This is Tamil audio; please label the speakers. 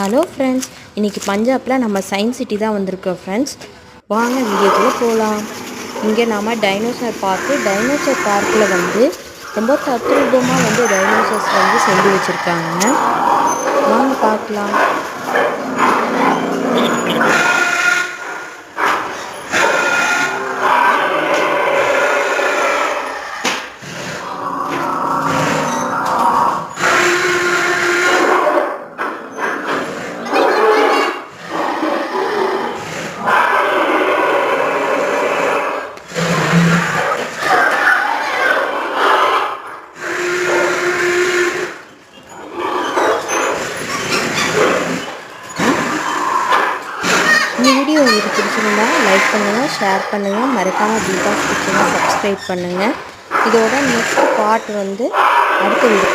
Speaker 1: ஹலோ ஃப்ரெண்ட்ஸ், இன்றைக்கி பஞ்சாபில் நம்ம சயின்ஸ் சிட்டி தான் வந்திருக்கோம் ஃப்ரெண்ட்ஸ். வாங்க வீடியோக்குள்ளே போகலாம். இங்கே நாம் டைனோசர் பார்க்கில் வந்து ரொம்ப தத்ரூபமாக வந்து டைனோசர்ஸ் வந்து செஞ்சு வச்சுருக்காங்க. வாங்க பார்க்கலாம். இந்த வீடியோ உங்களுக்கு பிடிச்சிருந்தா லைக் பண்ணுங்கள், ஷேர் பண்ணுங்கள், மறக்காமல் தீபாஸ் கிச்சனை சப்ஸ்கிரைப் பண்ணுங்கள். இதோட நெக்ஸ்ட் பார்ட் வந்து அடுத்த வீடியோ